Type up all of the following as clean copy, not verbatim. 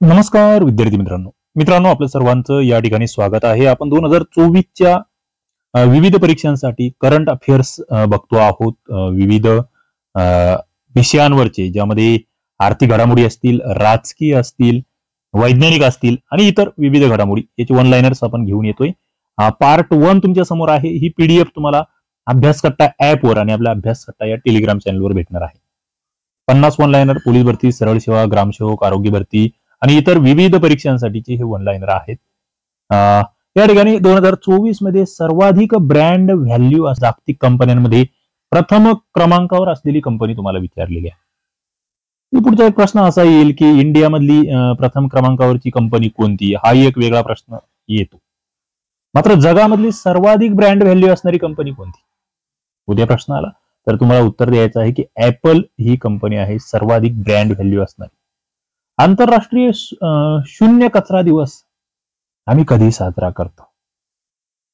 नमस्कार विद्यार्थी मित्रांनो आपलं सर्वांचं या ठिकाणी स्वागत आहे. आपण 2024च्या विविध परीक्षांसाठी करंट अफेअर्स बघतो आहोत. विविध विषयांवरचे, ज्यामध्ये आर्थिक घडामोडी असतील, राजकीय असतील, वैज्ञानिक असतील आणि इतर विविध घडामोडी, याचे वन लाइनर्स आपण घेऊन येतोय. पार्ट 1 तुमच्या समोर आहे. ही पीडीएफ तुम्हाला अभ्यासकट्टा ऍपवर आणि आपल्या अभ्यासकट्टा या टेलिग्राम चॅनलवर भेटणार आहे. 50 वन लाइनर पोलीस भरती, सरळ सेवा, ग्रामसेवक, आरोग्य भरती आणि इतर विविध परीक्षांसाठीचे हे वन लाइनर आहेत. या ठिकाणी 2024 मध्ये सर्वाधिक ब्रँड व्हॅल्यू जागतिक कंपन्यांमध्ये प्रथम क्रमांकावर असलेली कंपनी तुम्हाला विचारलेली आहे. पुढचा एक प्रश्न असा येईल की इंडियामधली प्रथम क्रमांकावरची कंपनी कोणती, हा एक वेगळा प्रश्न येतो. मात्र जगामधली सर्वाधिक ब्रँड व्हॅल्यू असणारी कंपनी कोणती, उद्या प्रश्न आला तर तुम्हाला उत्तर द्यायचं आहे की ऍपल ही कंपनी आहे सर्वाधिक ब्रँड व्हॅल्यू असणारी. आंतरराष्ट्रीय शून्य कचरा दिवस आम्ही कधी साजरा करतो?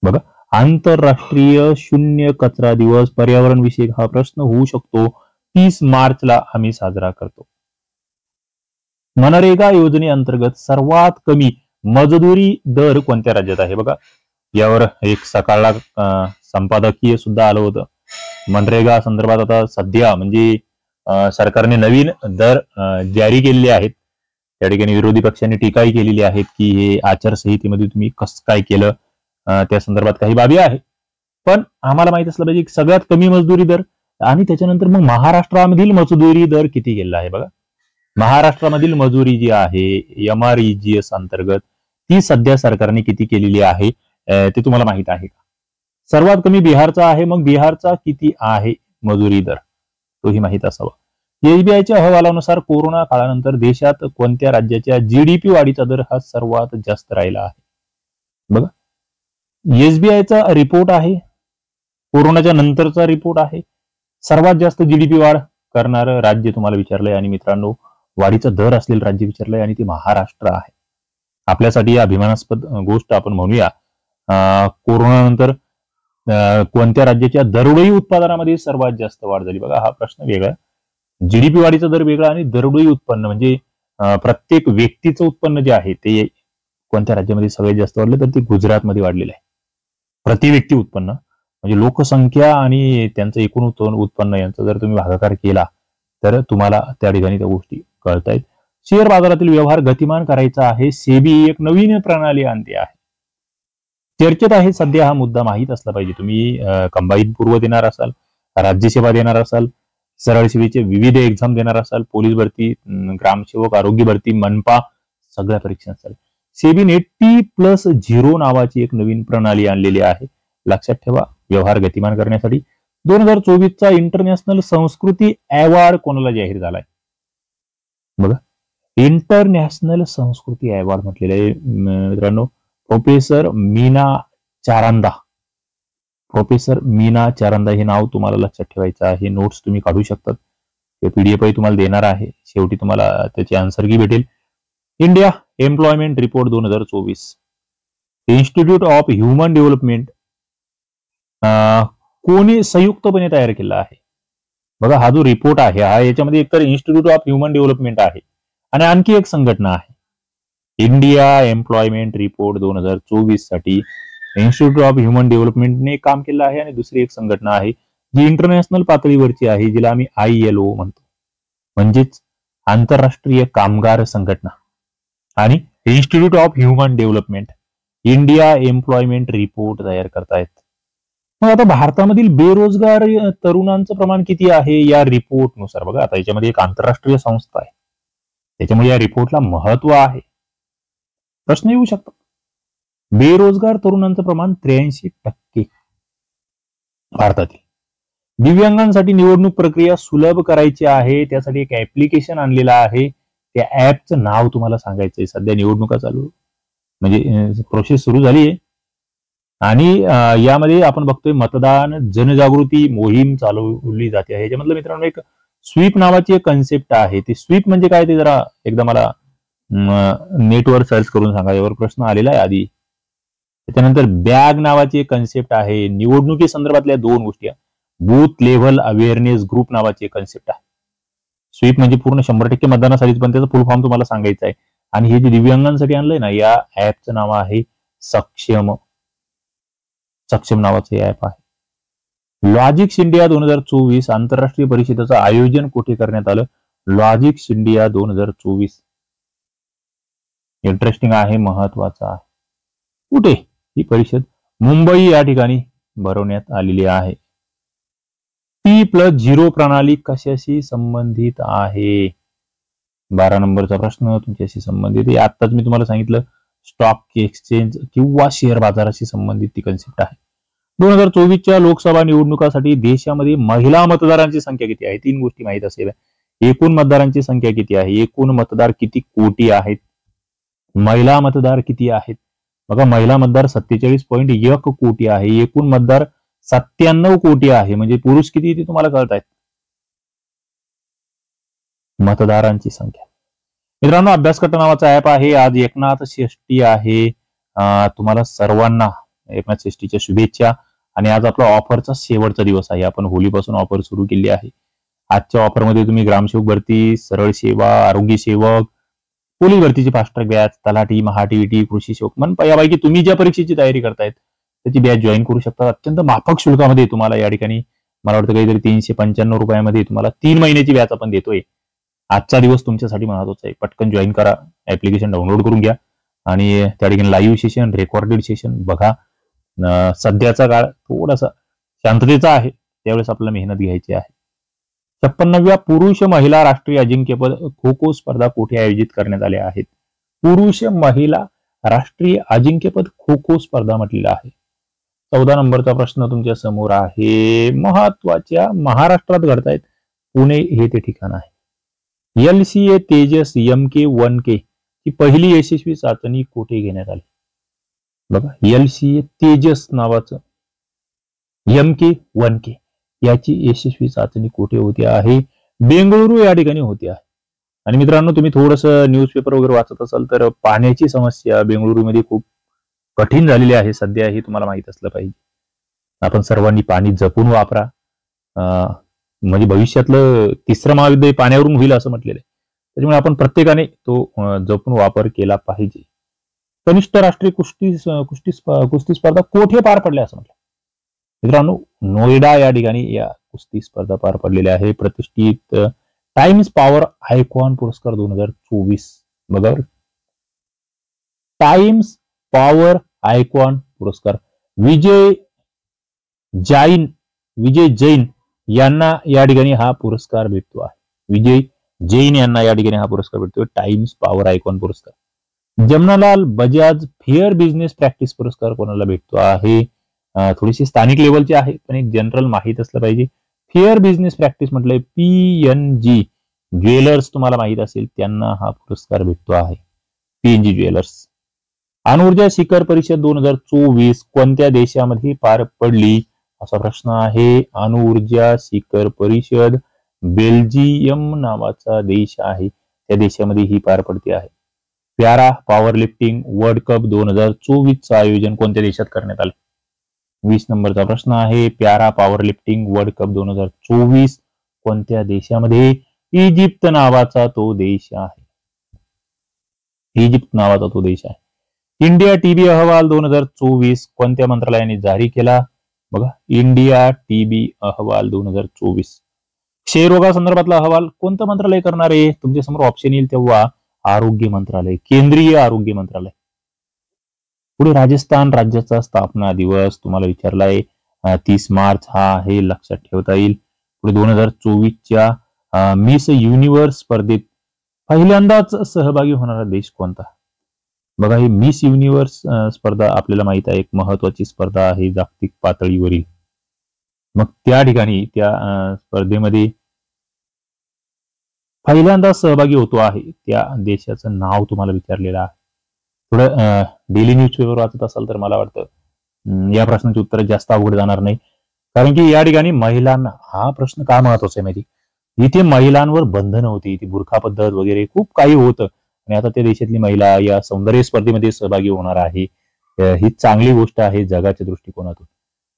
बघा, आंतरराष्ट्रीय शून्य कचरा दिवस पर्यावरण विषयक हा प्रश्न होऊ शकतो. 30 मार्चला आम्ही साजरा करतो. मनरेगा योजनेअंतर्गत सर्वात कमी मजुरी दर कोणत्या राज्यात आहे? बघा, यावर एक सकाळला संपादकीय सुद्धा आलं होतं. मनरेगा संदर्भात आता सध्या म्हणजे सरकारने नवीन दर जारी केलेले आहेत. त्या ठिकाणी विरोधी पक्षांनी टीकाही केलेली आहेत की हे आचारसंहितेमध्ये तुम्ही कसं काय केलं, त्या संदर्भात काही बाबी आहे. पण आम्हाला माहित असलं पाहिजे की सगळ्यात कमी मजदुरी दर आणि त्याच्यानंतर मग महाराष्ट्रामधील मजुरी दर किती गेला आहे. बघा, महाराष्ट्रामधील मजुरी जी आहे MREGS अंतर्गत ती सध्या सरकारने किती केलेली आहे ते तुम्हाला माहित आहे का? सर्वात कमी बिहारचा आहे. मग बिहारचा किती आहे मजुरी दर, तोही माहित असावा. SBIच्या अहवालानुसार कोरोना काळानंतर देशात कोणत्या राज्याच्या GDP वाढीचा दर हा सर्वात जास्त राहिला आहे? बघा, SBIचा रिपोर्ट आहे, कोरोनाच्या नंतरचा रिपोर्ट आहे. सर्वात जास्त GDP वाढ करणारं राज्य तुम्हाला विचारलंय आणि मित्रांनो वाढीचा दर असलेलं राज्य विचारलंय आणि ते महाराष्ट्र आहे. आपल्यासाठी अभिमानास्पद गोष्ट आपण म्हणूया. कोरोना नंतर कोणत्या राज्याच्या दरडोई उत्पादनामध्ये सर्वात जास्त वाढ झाली? बघा, हा प्रश्न वेगळा. GDP वाढीचा दर वेगळा आणि दरडोई उत्पन्न म्हणजे प्रत्येक व्यक्तीचं उत्पन्न जे आहे ते कोणत्या राज्यामध्ये सगळ्यात जास्त वाढलं तर ते गुजरातमध्ये वाढलेलं आहे. प्रति व्यक्ती उत्पन्न म्हणजे लोकसंख्या आणि त्यांचं एकूण उत्पन्न यांचा जर तुम्ही भागाकार केला तर तुम्हाला त्या ठिकाणी त्या गोष्टी कळतायत. शेअर बाजारातील व्यवहार गतिमान करायचा आहे. सेबी एक नवीन प्रणाली आणते आहे. चर्चेत आहे सध्या हा मुद्दा, माहीत असला पाहिजे. तुम्ही कंबाईन पूर्व देणार असाल, राज्यसेवा देणार असाल, सरळ सेवेचे विविध एक्झाम देणार असाल, पोलीस भरती, ग्रामसेवक, आरोग्य भरती, मनपा, सगळ्या परीक्षांसाठी सेबीने T+0 नावाची एक नवीन प्रणाली आणलेली आहे. लक्षात ठेवा, व्यवहार गतिमान करण्यासाठी. 2024चा इंटरनॅशनल संस्कृती अवॉर्ड कोणाला जाहीर झालाय? बघा, इंटरनॅशनल संस्कृती अवॉर्ड म्हटलेलं आहे मित्रांनो प्रोफेसर मीना चारांदा. प्रोफेसर मीना चारांदा हे नाव तुम्हाला लक्षात ठेवायचं आहे. नोट्स तुम्ही काढू शकतात. ते PDF तुम्हाला देणार आहे. शेवटी तुम्हाला त्याची आन्सर की भेटेल. India employment report 2024 institute of human development कोणी संयुक्तपणे तयार केला आहे? बघा, हा जो रिपोर्ट आहे हा याच्यामध्ये एकतर इन्स्टिट्यूट ऑफ ह्युमन डेव्हलपमेंट आहे आणि आणखी एक संघटना आहे. इंडिया एम्प्लॉयमेंट रिपोर्ट 2024 साठी इन्स्टिट्यूट ऑफ ह्युमन डेव्हलपमेंटने काम केलं आहे आणि दुसरी एक संघटना आहे जी इंटरनॅशनल पातळीवरची आहे, जिला आम्ही ILO म्हणतो, म्हणजेच आंतरराष्ट्रीय कामगार संघटना. आणि institute of human development India employment report तयार करतायत. मग आता भारतामधील बेरोजगार तरुणांचं प्रमाण किती आहे या रिपोर्ट नुसार? बघा, आता याच्यामध्ये एक आंतरराष्ट्रीय संस्था आहे, त्याच्यामुळे या रिपोर्टला महत्व आहे. प्रश्न येऊ शकतो. बेरोजगार तरुणांचं प्रमाण 83% भारतातील. दिव्यांगांसाठी निवडणूक प्रक्रिया सुलभ करायची आहे, त्यासाठी एक ऍप्लिकेशन आणलेलं आहे. त्या ऍपचं नाव तुम्हाला सांगायचंय. सध्या निवडणुका चालू म्हणजे प्रोसेस सुरू झाली आहे आणि यामध्ये आपण बघतोय मतदान जनजागृती मोहीम चालवली जाते आहे. याच्यामधलं मित्रांनो एक स्वीप नावाची एक कन्सेप्ट आहे. ती स्वीप म्हणजे काय ते जरा एकदा मला नेटवर सर्च करून सांगा. यावर प्रश्न आलेला आहे आधी. त्याच्यानंतर बॅग नावाची एक कन्सेप्ट आहे. निवडणुकी संदर्भातल्या 2 गोष्टी. बूथ लेव्हल अवेअरनेस ग्रुप नावाची एक कन्सेप्ट आहे. स्वीप म्हणजे पूर्ण 100% मतदानासाठी, पण त्याचा फुल फॉर्म तुम्हाला सांगायचा आहे. आणि हे जे दिव्यांगांसाठी आणलंय ना, या ऍपचं नाव आहे सक्षम. सक्षम नावाचं हे ऍप आहे. लॉजिक्स इंडिया 2024 आंतरराष्ट्रीय परिषदेचं आयोजन कुठे करण्यात आलं? Logics India 2024. इंटरेस्टिंग आहे, महत्वाचं आहे. कुठे ही परिषद? मुंबई या ठिकाणी भरवण्यात आलेली आहे. T+0 प्रणाली कशाशी संबंधित आहे? 12 नंबरचा प्रश्न तुमच्याशी संबंधित आहे. आताच मी तुम्हाला सांगितलं, स्टॉक एक्सचेंज किंवा शेअर बाजाराशी संबंधित ती कन्सेप्ट आहे. 2024च्या लोकसभा निवडणुकासाठी देशामध्ये महिला मतदारांची संख्या किती आहे? 3 गोष्टी माहित असेल. एकूण मतदारांची संख्या किती आहे? एकूण मतदार किती कोटी आहेत? महिला मतदार किती आहेत? बघा, महिला मतदार 47.1 कोटी आहे. एकूण मतदार 97 कोटी आहे. म्हणजे पुरुष किती ते तुम्हाला कळत आहेत. मतदारांची संख्या. मित्रांनो, अभ्यासकट्टा नावाचा ऍप आहे. आज एकनाथ षष्ठी आहे. तुम्हाला सर्वांना एकनाथ षष्ठीच्या शुभेच्छा. आणि आज आपला ऑफरचा शेवटचा दिवस आहे. आपण होलीपासून ऑफर सुरू केली आहे. आजच्या ऑफरमध्ये तुम्ही ग्रामसेवक भरती, सरळ सेवा, आरोग्य सेवक, पोलीस भरतीची फास्ट ट्रॅक बॅच, तलाठी, महाटीईटी, कृषी सेवक, मनपा यापैकी तुम्ही ज्या परीक्षेची तयारी करतायत त्याची बॅच जॉईन करू शकता. अत्यंत माफक शुल्कामध्ये तुम्हाला या ठिकाणी मला वाटतं काहीतरी 395 रुपयामध्ये तुम्हाला 3 महिन्याची बॅच आपण देतोय. आजचा दिवस तुमच्यासाठी महत्वाचा आहे. पटकन जॉईन करा, ऍप्लिकेशन डाउनलोड करून घ्या आणि त्या ठिकाणी लाईव्ह सेशन, रेकॉर्डेड सेशन बघा. सध्याचा काळ थोडासा शांततेचा आहे, त्यावेळेस आपल्याला मेहनत घ्यायची आहे. 56व्या पुरुष महिला राष्ट्रीय अजिंक्यपद खो खो स्पर्धा कुठे आयोजित करण्यात आल्या आहेत? पुरुष महिला राष्ट्रीय अजिंक्यपद खो खो स्पर्धा म्हटलेला आहे. 14 नंबरचा प्रश्न तुमच्या समोर आहे. महत्वाच्या महाराष्ट्रात घडतायत, पुणे हे ते ठिकाण आहे. LCA तेजस MK1K ही पहिली यशस्वी चाचणी कुठे घेण्यात आली? बघा, LCA तेजस नावाचं MK1K याची यशस्वी चाचणी कुठे होती आहे? बेंगळुरू या ठिकाणी होती आहे. आणि मित्रांनो, तुम्ही थोडंसं न्यूजपेपर वगैरे वाचत असाल तर पाण्याची समस्या बेंगळुरूमध्ये खूप कठीण झालेली आहे सध्या, हे तुम्हाला माहित असलं पाहिजे. आपण सर्वांनी पाणी जपून वापरा. म्हणजे भविष्यातलं 3रं महायुद्ध पाण्यावरून होईल असं म्हटलेलं आहे. त्याच्यामुळे आपण प्रत्येकाने तो जपून वापर केला पाहिजे. कनिष्ठ राष्ट्रीय कुस्ती स्पर्धा कोठे पार पडल्या असं म्हटलं? मित्रांनो, नोएडा या ठिकाणी या कुस्ती स्पर्धा पार पडलेल्या आहे. प्रतिष्ठित टाइम्स पॉवर आयकॉन पुरस्कार 2024. बघा, टाइम्स पॉवर आयकॉन पुरस्कार विजय जैन यांना या ठिकाणी हा पुरस्कार भेटतो आहे. विजय जैन यांना या ठिकाणी हा पुरस्कार भेटतो, टाइम्स पॉवर आयकॉन पुरस्कार. Jamnalal Bajaj fair business practice पुरस्कार कोणाला भेटतो आहे? थोडीशी स्थानिक लेवलची आहे, पण एक जनरल माहित असलं पाहिजे. फेअर बिझनेस प्रॅक्टिस म्हटलंय PNG ज्वेलर्स, तुम्हाला माहित असेल, त्यांना हा पुरस्कार भेटतो आहे. PNG jewellers. अणुऊर्जा शिखर परिषद 2024 कोणत्या देशामध्ये पार पडली असा प्रश्न आहे? अणुऊर्जा शिखर परिषद बेल्जियम नावाचा देश आहे, त्या देशामध्ये ही पार पडते आहे. Para power lifting world cup 2024चं आयोजन कोणत्या देशात करण्यात आलं? 20 नंबरचा प्रश्न आहे. Para power lifting world cup 2024 कोणत्या देशामध्ये? इजिप्त नावाचा तो देश आहे. इजिप्त नावाचा तो देश आहे. इंडिया टीबी अहवाल 2024 कोणत्या मंत्रालयाने जारी केला? बघा, इंडिया टीबी अहवाल 2024. क्षयरोगासंदर्भातला अहवाल कोणतं मंत्रालय करणार आहे? तुमच्या समोर ऑप्शन येईल तेव्हा आरोग्य मंत्रालय, केंद्रीय आरोग्य मंत्रालय. पुढे राजस्थान राज्याचा स्थापना दिवस तुम्हाला विचारलाय. 30 मार्च हा आहे, लक्षात ठेवता येईल. पुढे 2024च्या मिस युनिव्हर्स स्पर्धेत पहिल्यांदाच सहभागी होणारा देश कोणता? बघा, ही मिस युनिव्हर्स स्पर्धा आपल्याला माहित आहे, एक महत्वाची स्पर्धा आहे जागतिक पातळीवरील. मग त्या ठिकाणी त्या स्पर्धेमध्ये पहिल्यांदा सहभागी होतो आहे त्या देशाचं नाव तुम्हाला विचारलेलं आहे. थोडं डेली न्यूज पेपर वाचत असाल तर मला वाटतं या प्रश्नाची उत्तर जास्त अवघड जाणार नाही, कारण की या ठिकाणी महिलांना, हा प्रश्न का महत्वाचा आहे माहिती? इथे महिलांवर बंधनं होती, ती बुरखा पद्धत वगैरे खूप काही होतं, आणि आता त्या देशातली महिला या सौंदर्य स्पर्धेमध्ये सहभागी होणार आहे. ही चांगली गोष्ट आहे जगाच्या दृष्टिकोनातून.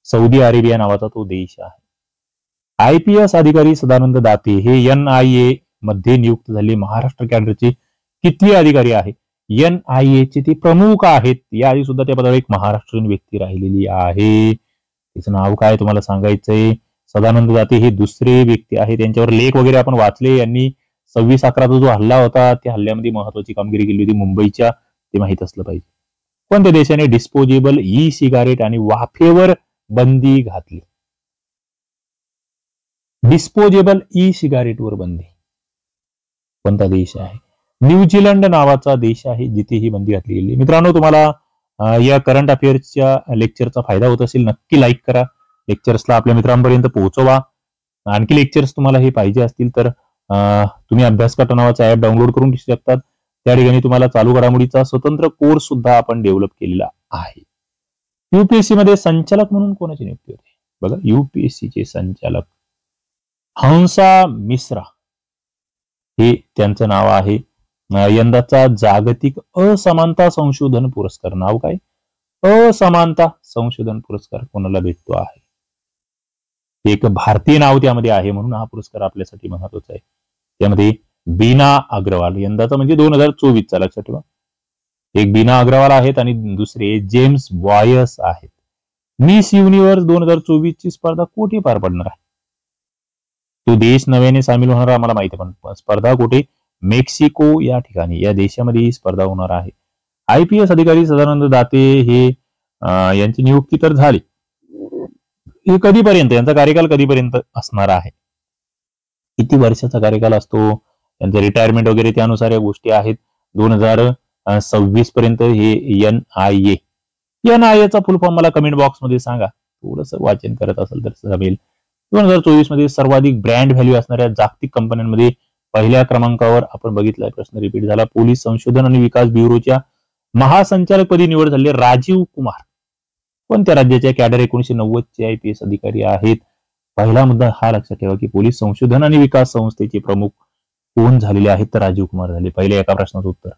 सौदी अरेबिया नावाचा तो देश आहे. IPS अधिकारी सदानंद दाते हे NIA मध्ये नियुक्त झाले महाराष्ट्र कॅडरचे कितवे अधिकारी आहे? NIA चे ते प्रमुख आहेत. याआधी सुद्धा त्या पदावर एक महाराष्ट्रीयन व्यक्ती राहिलेली आहे. तिचं नाव काय तुम्हाला सांगायचंय? सदानंद दाते हे दुसरे व्यक्ती आहेत. त्यांच्यावर लेख वगैरे आपण वाचले. यांनी 26/11चा जो हल्ला होता त्या हल्ल्यामध्ये महत्वाची कामगिरी केली होती मुंबईच्या, ते माहित असलं पाहिजे. कोणत्या देशाने डिस्पोजेबल ई सिगारेट आणि वाफेवर बंदी घातली? डिस्पोजेबल ई सिगारेटवर बंदी कोणता देश आहे? न्यूझीलंड नावाचा देश आहे जिथे ही बंदी घातली गेली. मित्रांनो, तुम्हाला या करंट अफेअर्सच्या लेक्चरचा फायदा होत असेल, नक्की लाईक करा. लेक्चर्सला आपल्या मित्रांपर्यंत पोहोचवा. आणखी लेक्चर्स तुम्हाला हे पाहिजे असतील तर तुम्ही अभ्यासकट नावाचा ऍप डाउनलोड करून घेऊ शकतात. त्या ठिकाणी तुम्हाला चालू घडामोडीचा स्वतंत्र कोर्स सुद्धा आपण डेव्हलप केलेला आहे. युपीएससी मध्ये संचालक म्हणून कोणाची नियुक्ती होते? बघा, युपीएससी चे संचालक हंसा मिश्रा हे त्यांचं नाव आहे. यंदाचा जागतिक असमानता संशोधन पुरस्कार, नाव काय? असमानता संशोधन पुरस्कार कोणाला भेटतो आहे? एक भारतीय नाव त्यामध्ये आहे म्हणून हा पुरस्कार आपल्यासाठी महत्वाचा आहे. त्यामध्ये बीना अग्रवाल, यंदाचा म्हणजे 2024चा, लक्षात ठेवा. एक बीना अग्रवाल आहेत आणि दुसरे जेम्स बॉयस आहेत. मिस युनिव्हर्स 2024 ची स्पर्धा कुठे पार पडणार आहे? तो देश नव्याने सामील होणार आम्हाला माहिती आहे, पण स्पर्धा कुठे? मेक्सिको या ठिकाणी, या देशामध्ये ही स्पर्धा होणार आहे. IPS अधिकारी सदानंद दाते हे यांची नियुक्ती तर झाली. हे कधीपर्यंत, यांचा कार्यकाल कधीपर्यंत असणार आहे? किती वर्षाचा कार्यकाल असतो? यांचं रिटायरमेंट वगैरे त्यानुसार या गोष्टी आहेत. 2026 पर्यंत हे NIA चा फुल फॉर्म मला कमेंट बॉक्स मध्ये सांगा. थोडंसं वाचन करत असेल तर जमेल. 2024 मध्ये सर्वाधिक ब्रँड व्हॅल्यू असणाऱ्या जागतिक कंपन्यांमध्ये पहिल्या क्रमांकावर आपण बघितलाय, प्रश्न रिपीट झाला. पोलीस संशोधन आणि विकास ब्युरोच्या महासंचालकपदी निवड झाली राजीव कुमार कोणत्या राज्याच्या? कॅडर 1990 चे IPS अधिकारी आहेत. पहिला मुद्दा हा लक्षात ठेवा की पोलीस संशोधन आणि विकास संस्थेचे प्रमुख कोण झालेले आहेत? तर राजीव कुमार झाले. पहिल्या एका प्रश्नाचं उत्तर.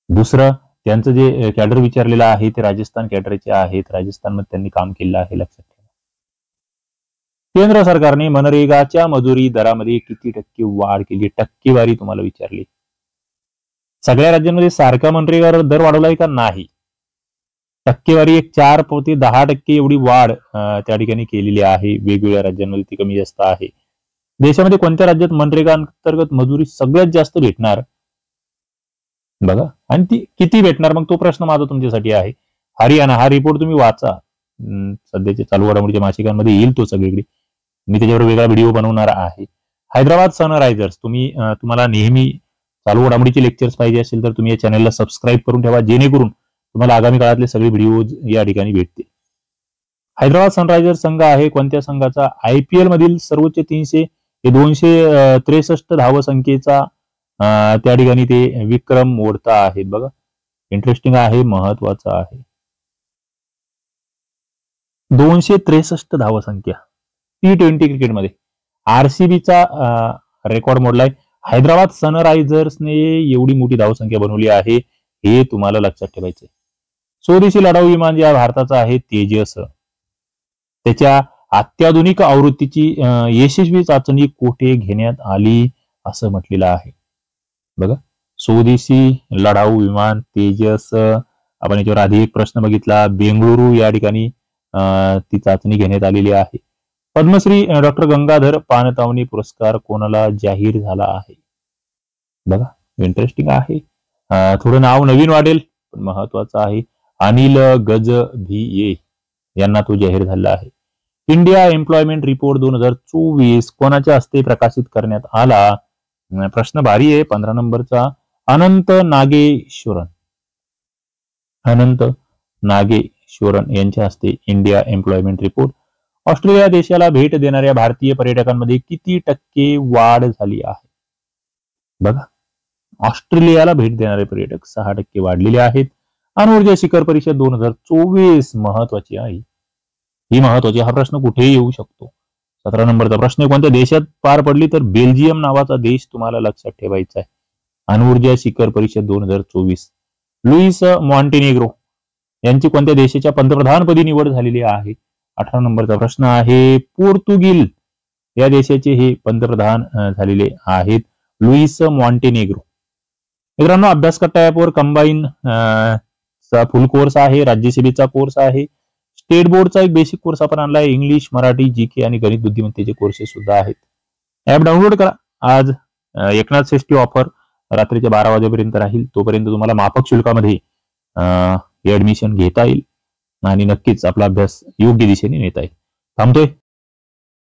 दुसरं, त्यांचं जे कॅडर विचारलेलं आहे ते राजस्थान कॅडरचे आहेत. राजस्थानमध्ये त्यांनी काम केलेलं आहे, लक्षात ठेवा. केंद्र सरकारने मनरेगाच्या मजुरी दरामध्ये किती टक्के वाढ केली? टक्केवारी तुम्हाला विचारली. सगळ्या राज्यांमध्ये सारखा मनरेगा दर वाढवलाय का? नाही. टक्केवारी एक 4 ते 10% एवढी वाढ त्या ठिकाणी केलेली आहे. वेगवेगळ्या राज्यांमध्ये ती कमी जास्त आहे. देशामध्ये कोणत्या राज्यात मनरेगा अंतर्गत मजुरी सगळ्यात जास्त भेटणार? बघा, आणि ती किती भेटणार? मग तो प्रश्न माझा तुमच्यासाठी आहे. हरियाणा. हा रिपोर्ट तुम्ही वाचा, सध्याच्या चालू घडामोडीच्या मासिकांमध्ये येईल तो सगळीकडे. मी त्याच्यावर वेगळा व्हिडिओ बनवणार आहे. हैदराबाद सनरायझर्स, तुम्हाला नेहमी चालू घडामोडीचे लेक्चर्स पाहिजे असेल तर तुम्ही या चॅनलला सबस्क्राईब करून ठेवा, जेणेकरून तुम्हाला आगामी काळातले सगळे व्हिडिओज या ठिकाणी भेटतील. हैदराबाद सनरायझर्स संघ आहे कोणत्या संघाचा? IPL मधील सर्वोच्च 263 धावसंख्येचा त्या ठिकाणी ते विक्रम मोडता आहेत. बघा, इंटरेस्टिंग आहे, महत्वाचा आहे. 263 धावसंख्या T20 क्रिकेटमध्ये RCBचा रेकॉर्ड मोडलाय. हैदराबाद सनरायझर्सने एवढी मोठी धावसंख्या बनवली आहे, हे तुम्हाला लक्षात ठेवायचंय. स्वदेशी लढाऊ विमान जे भारताचं आहे तेजस, त्याच्या अत्याधुनिक आवृत्तीची यशस्वी चाचणी कोठे घेण्यात आली असं म्हटलेलं आहे? बघा, स्वदेशी लढाऊ विमान तेजस, आपण याच्यावर आधी एक प्रश्न बघितला. बेंगळुरू या ठिकाणी ती चाचणी घेण्यात आलेली आहे. पद्मश्री डॉक्टर गंगाधर पानतावणे पुरस्कार कोणाला जाहीर झाला आहे? बघा, इंटरेस्टिंग आहे. थोडं नाव नवीन वाढेल पण महत्वाचं आहे. अनिल गजभिये यांना तो जाहीर झाला आहे. इंडिया एम्प्लॉयमेंट रिपोर्ट 2024 कोणाच्या हस्ते प्रकाशित करण्यात आला? प्रश्न भारी आहे, 15 नंबरचा. अनंत नागेश्वरन यांच्या हस्ते इंडिया एम्प्लॉयमेंट रिपोर्ट. ऑस्ट्रेलिया देशाला भेट देणाऱ्या भारतीय पर्यटकांमध्ये किती टक्के वाढ झाली आहे? बघा, ऑस्ट्रेलियाला भेट देणारे पर्यटक 6% वाढलेले आहेत. अणुऊर्जा शिखर परिषद 2024 महत्वाची आहे. ही महत्वाची, हा प्रश्न कुठेही येऊ शकतो. 17 नंबरचा प्रश्न कोणत्या देशात पार पडली? तर बेल्जियम नावाचा देश तुम्हाला लक्षात ठेवायचा आहे. अणुऊर्जा शिखर परिषद 2024. लुईस मॉन्टेनेग्रो यांची कोणत्या देशाच्या पंतप्रधानपदी निवड झालेली आहे? 18 नंबरचा प्रश्न आहे. पोर्तुगीज या देशाचे हे पंतप्रधान झालेले आहेत, लुईस मॉन्टेनेग्रो. मित्रांनो, अभ्यास कट्टा ऍपवर कंबाईन फुल कोर्स आहे, राज्यसेवेचा कोर्स आहे, स्टेट बोर्डचा एक बेसिक कोर्स आपण आणलाय, इंग्लिश, मराठी, जीके आणि गणित बुद्धिमत्तेचे कोर्सेस सुद्धा आहेत. ऍप डाउनलोड करा. आज एकनाथ षष्ठी ऑफर रात्रीच्या 12 वाजेपर्यंत राहील. तोपर्यंत तुम्हाला माफक शुल्कामध्ये ऍडमिशन घेता येईल आणि नक्कीच आपला अभ्यास योग्य दिशेने नेता येईल. थांबतोय.